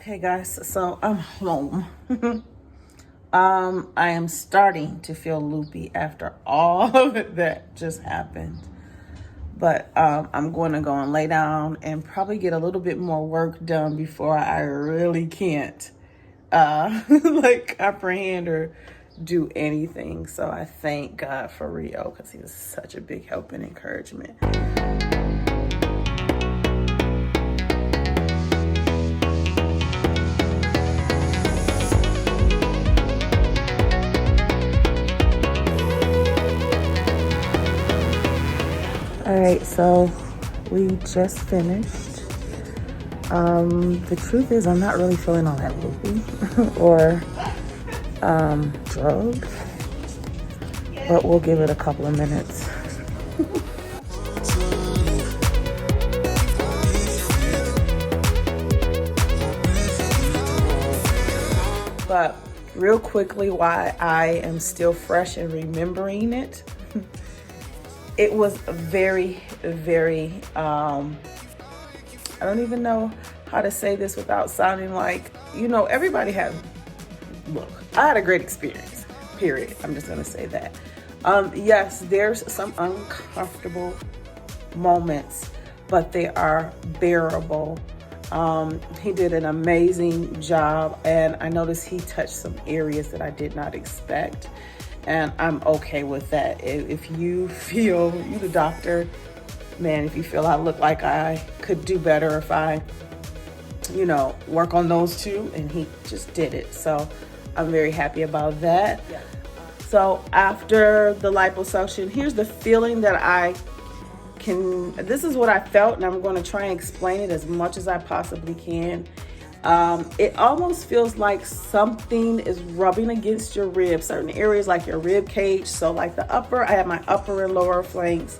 Okay guys, so I'm home. I am starting to feel loopy after all of that just happened. But I'm going to go and lay down and probably get a little bit more work done before I really can't like comprehend or do anything. So I thank God for Rio because he was such a big help and encouragement. All right, so we just finished. The truth is I'm not really feeling all that loopy or drugged, but we'll give it a couple of minutes. But real quickly, why I am still fresh and remembering it. It was very, I don't even know how to say this without sounding like, everybody had, look, I had a great experience, period. I'm just going to say that. Yes, there's some uncomfortable moments, but they are bearable. He did an amazing job, and I noticed he touched some areas that I did not expect. And I'm okay with that. If you feel, you the doctor, man, if you feel I look like I could do better if I, work on those two, and he just did it. So I'm very happy about that. Yeah. So after the liposuction, here's the feeling that this is what I felt, and I'm going to try and explain it as much as I possibly can. It almost feels like something is rubbing against your ribs, certain areas like your rib cage. So like I had my upper and lower flanks,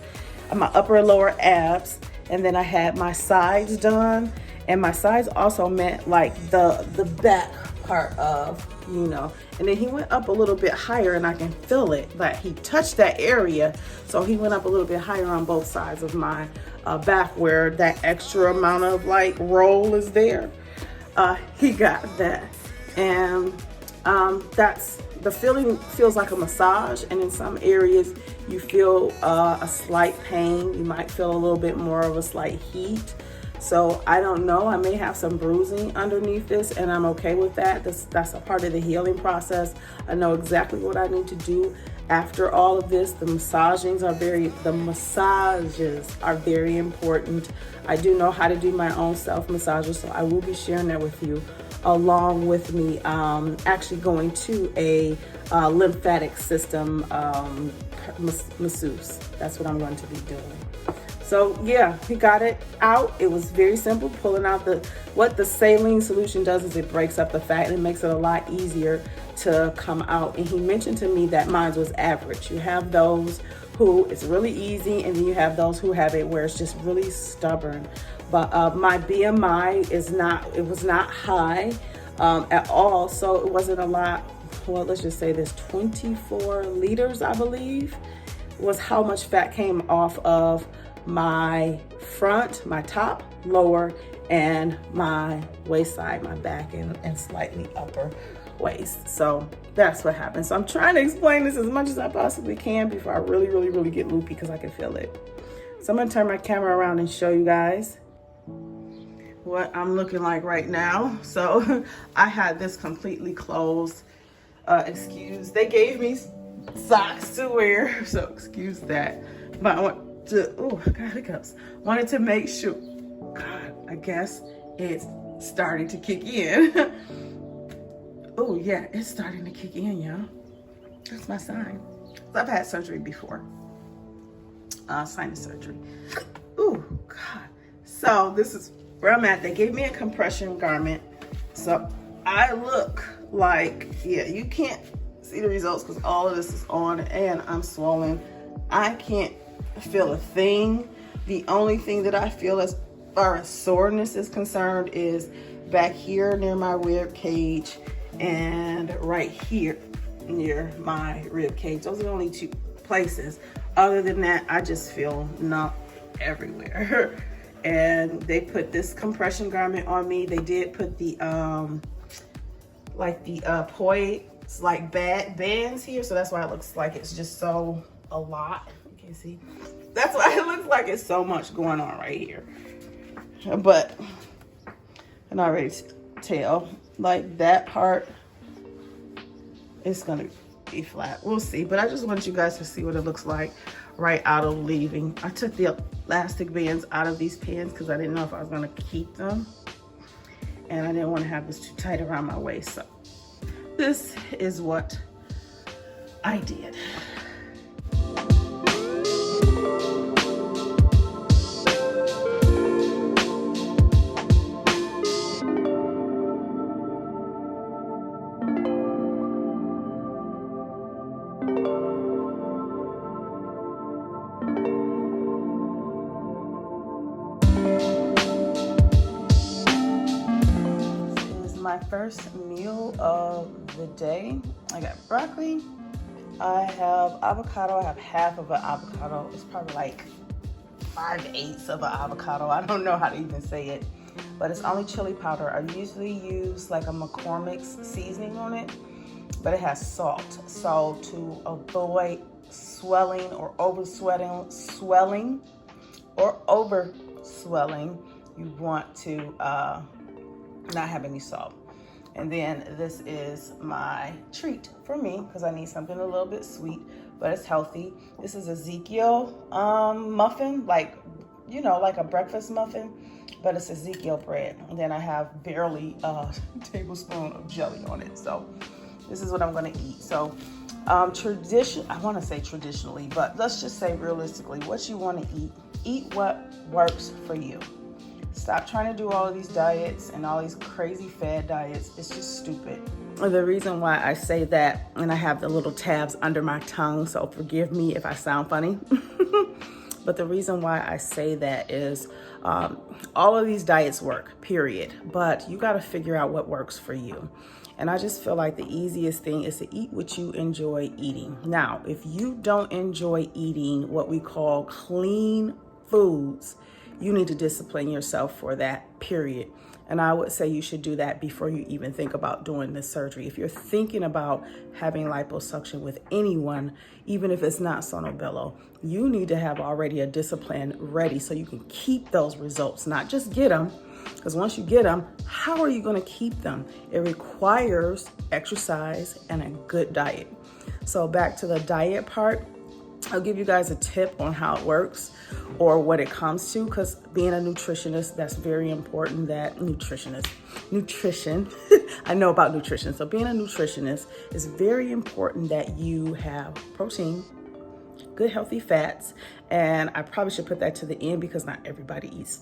my upper and lower abs, and then I had my sides done. And my sides also meant like the back part of, and then he went up a little bit higher and I can feel it, but he touched that area. So he went up a little bit higher on both sides of my back where that extra amount of like roll is there. He got that, and the feeling feels like a massage, and in some areas you feel a slight pain. You might feel a little bit more of a slight heat. So I don't know, I may have some bruising underneath this, and I'm okay with that. That's a part of the healing process. I know exactly what I need to do after all of this. The massages are very important. I do know how to do my own self massages, so I will be sharing that with you, along with me actually going to a lymphatic system masseuse. That's what I'm going to be doing. So yeah, he got it out. It was very simple, pulling out what the saline solution does is it breaks up the fat and it makes it a lot easier to come out. And he mentioned to me that mine was average. You have those who it's really easy, and then you have those who have it where it's just really stubborn. But my BMI was not high at all, so it wasn't a lot. Well, let's just say this, 24 liters, I believe, was how much fat came off of my front, my top, lower, and my waist side, my back, and slightly upper waist. So that's what happened. So I'm trying to explain this as much as I possibly can before I really get loopy, because I can feel it. So I'm gonna turn my camera around and show you guys what I'm looking like right now. So I had this completely closed. They gave me socks to wear, so excuse that. But I want to, oh, I got hiccups. Wanted to make sure, God, I guess it's starting to kick in. Oh yeah, it's starting to kick in, y'all. That's my sign. I've had surgery before, sinus surgery. Oh God. So this is where I'm at. They gave me a compression garment. So I look like, yeah, you can't see the results because all of this is on and I'm swollen. I can't feel a thing. The only thing that I feel as far as soreness is concerned is back here near my rib cage and right here near my rib cage. Those are the only two places. Other than that, I just feel numb everywhere. and they put this compression garment on me. They did put the poise like bands here, so that's why it looks like it's just so a lot. You can see that's why it looks like it's so much going on right here. But I can already tell, like, that part is gonna be flat. We'll see, but I just want you guys to see what it looks like right out of leaving. I took the elastic bands out of these pants because I didn't know if I was gonna keep them, and I didn't want to have this too tight around my waist. So this is what I did. My first meal of the day. I got broccoli, I have avocado, I have half of an avocado. It's probably like 5/8 of an avocado. I don't know how to even say it, but it's only chili powder. I usually use like a McCormick's seasoning on it, but it has salt. So to avoid swelling or swelling, you want to not have any salt. And then this is my treat for me because I need something a little bit sweet, but it's healthy. This is Ezekiel muffin, like, you know, like a breakfast muffin, but it's Ezekiel bread. And then I have barely a tablespoon of jelly on it. So this is what I'm gonna eat. So I wanna say traditionally, but let's just say realistically, what you wanna eat what works for you. Stop trying to do all of these diets and all these crazy fad diets. It's just stupid. The reason why I say that, and I have the little tabs under my tongue, so forgive me if I sound funny. But the reason why I say that is all of these diets work, period. But you got to figure out what works for you. And I just feel like the easiest thing is to eat what you enjoy eating. Now, if you don't enjoy eating what we call clean foods, you need to discipline yourself for that, period. And I would say you should do that before you even think about doing this surgery. If you're thinking about having liposuction with anyone, even if it's not Sono Bello, you need to have already a discipline ready so you can keep those results, not just get them. Because once you get them, how are you going to keep them? It requires exercise and a good diet. So back to the diet part, I'll give you guys a tip on how it works or what it comes to, because being a nutritionist, that's very important. That nutrition, I know about nutrition. So being a nutritionist is very important that you have protein, good healthy fats, and I probably should put that to the end because not everybody eats,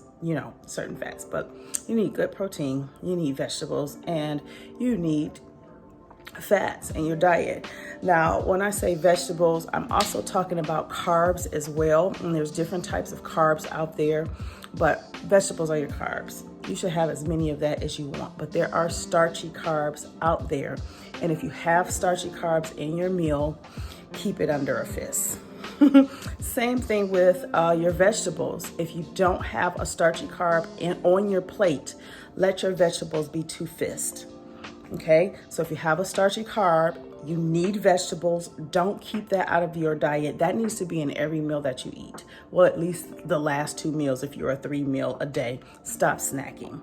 certain fats, but you need good protein, you need vegetables, and you need fats in your diet. Now, when I say vegetables, I'm also talking about carbs as well. And there's different types of carbs out there, but vegetables are your carbs. You should have as many of that as you want, but there are starchy carbs out there. And if you have starchy carbs in your meal, keep it under a fist. Same thing with your vegetables. If you don't have a starchy carb on your plate, let your vegetables be 2 fists. Okay, so if you have a starchy carb, you need vegetables. Don't keep that out of your diet. That needs to be in every meal that you eat. Well, at least the last 2 meals if you're a 3 meal a day. Stop snacking.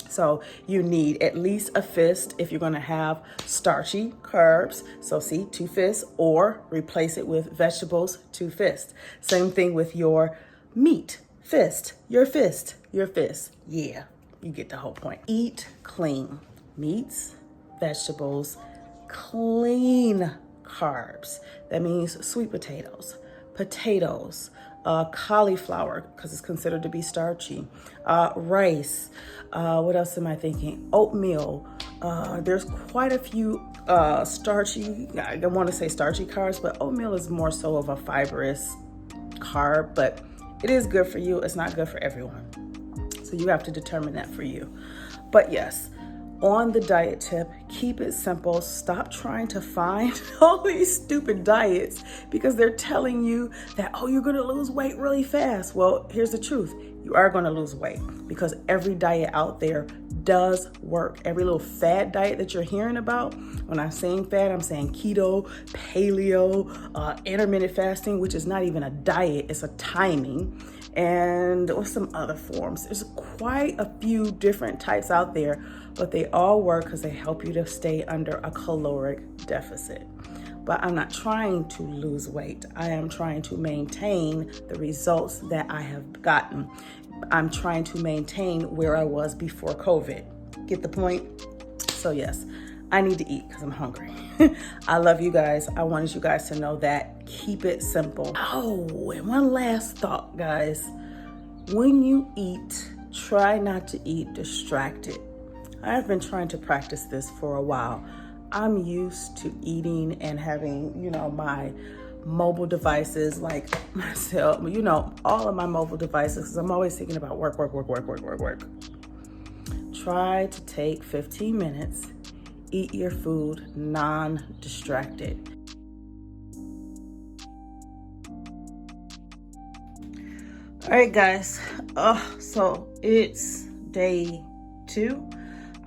So you need at least a fist if you're going to have starchy carbs. So see, 2 fists, or replace it with vegetables, 2 fists. Same thing with your meat. Fist, your fist, your fist. Yeah, you get the whole point. Eat clean. Meats, vegetables, clean carbs. That means sweet potatoes, cauliflower, because it's considered to be starchy, rice. What else am I thinking? Oatmeal. There's quite a few starchy, I don't want to say starchy carbs, but oatmeal is more so of a fibrous carb, but it is good for you. It's not good for everyone. So you have to determine that for you. But yes, On the diet tip, keep it simple. Stop trying to find all these stupid diets because they're telling you that, oh, you're going to lose weight really fast. Well, here's the truth. You are going to lose weight because every diet out there does work. Every little fad diet that you're hearing about, when I'm saying fad, I'm saying keto, paleo, intermittent fasting, which is not even a diet, it's a timing, and or some other forms. There's quite a few different types out there, but they all work because they help you to stay under a caloric deficit. But I'm not trying to lose weight. I am trying to maintain the results that I have gotten. I'm trying to maintain where I was before COVID. Get the point? So yes, I need to eat because I'm hungry. I love you guys. I wanted you guys to know that. Keep it simple. Oh, and one last thought, guys. When you eat, try not to eat distracted. I've been trying to practice this for a while. I'm used to eating and having, my mobile devices, like myself, all of my mobile devices, because I'm always thinking about work. Try to take 15 minutes, eat your food non-distracted. All right, guys. So it's day 2.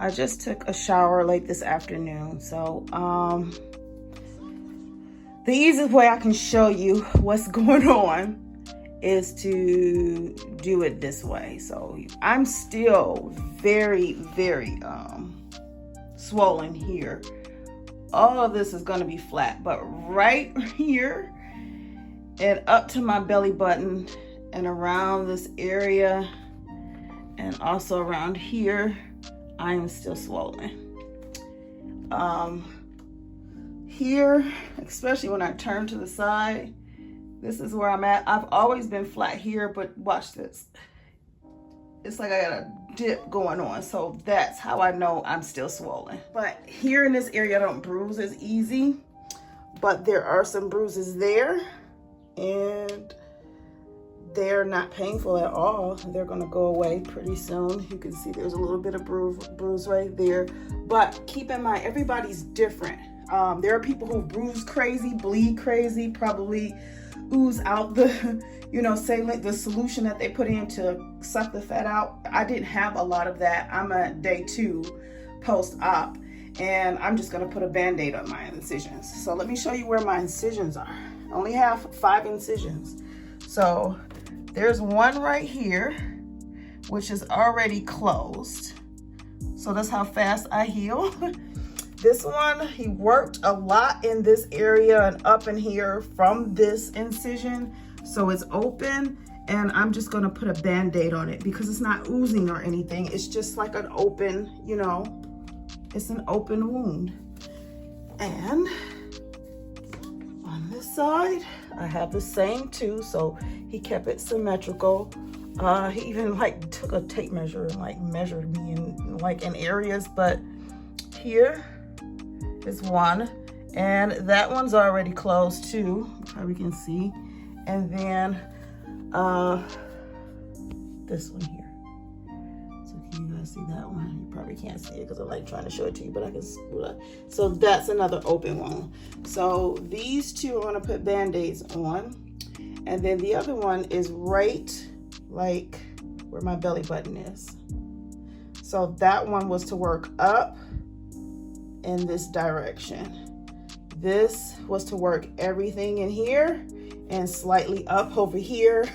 I just took a shower late this afternoon. So, the easiest way I can show you what's going on is to do it this way. So I'm still very, very swollen here. All of this is going to be flat, but right here and up to my belly button and around this area and also around here, I am still swollen. Here, especially when I turn to the side, this is where I'm at. I've always been flat here, but watch this. It's like I got a dip going on. So that's how I know I'm still swollen. But here in this area, I don't bruise as easy, but there are some bruises there and they're not painful at all. They're gonna go away pretty soon. You can see there's a little bit of bruise right there. But keep in mind, everybody's different. There are people who bruise crazy, bleed crazy, probably ooze out the, saline, the solution that they put in to suck the fat out. I didn't have a lot of that. I'm at day 2 post-op, and I'm just gonna put a Band-Aid on my incisions. So let me show you where my incisions are. I only have 5 incisions. So there's one right here, which is already closed. So that's how fast I heal. This one, he worked a lot in this area and up in here from this incision. So it's open, and I'm just gonna put a Band-Aid on it because it's not oozing or anything. It's just like an open, it's an open wound. And on this side, I have the same too. So he kept it symmetrical. He even took a tape measure and measured me in areas, but here is one, and that one's already closed too, probably can see. And then this one here. So can you guys see that one? You probably can't see it because I'm trying to show it to you, but I can. So that's another open one. So these two I'm gonna put Band-Aids on, and then the other one is right where my belly button is. So that one was to work up in this direction. This was to work everything in here and slightly up over here.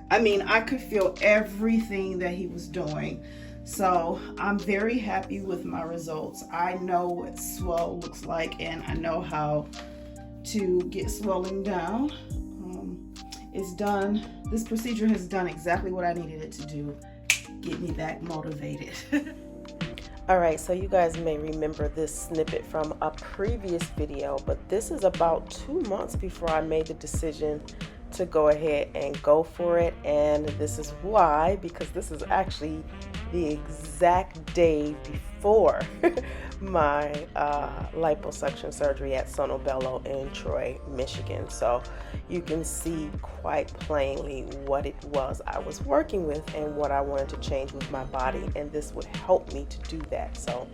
I mean, I could feel everything that he was doing. So I'm very happy with my results. I know what swell looks like, and I know how to get swelling down. It's done. This procedure has done exactly what I needed it to do. Get me back motivated. All right, so you guys may remember this snippet from a previous video, but this is about 2 months before I made the decision to go ahead and go for it. And this is why, because this is actually the exact day before my liposuction surgery at Sono Bello in Troy, Michigan. So you can see quite plainly what it was I was working with and what I wanted to change with my body, and this would help me to do that. So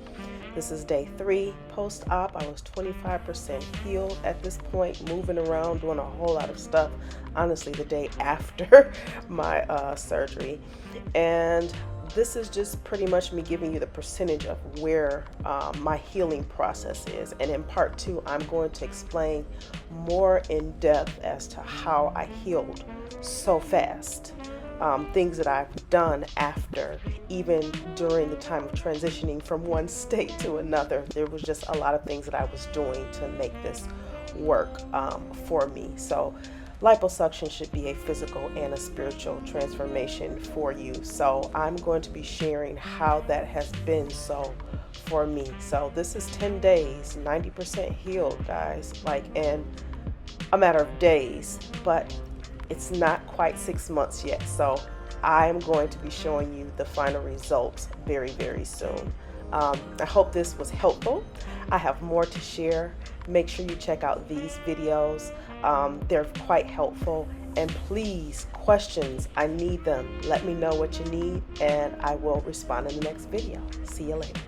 This is day 3 post-op. I was 25% healed at this point, moving around, doing a whole lot of stuff. Honestly, the day after my surgery. And this is just pretty much me giving you the percentage of where my healing process is. And in part 2, I'm going to explain more in depth as to how I healed so fast. Things that I've done after, even during the time of transitioning from one state to another. There was just a lot of things that I was doing to make this work for me. So liposuction should be a physical and a spiritual transformation for you. So I'm going to be sharing how that has been so for me. So this is 10 days, 90% healed, guys, like in a matter of days, but it's not quite 6 months yet. So I'm going to be showing you the final results very, very soon. I hope this was helpful. I have more to share. Make sure you check out these videos. They're quite helpful. And please, questions, I need them. Let me know what you need and I will respond in the next video. See you later.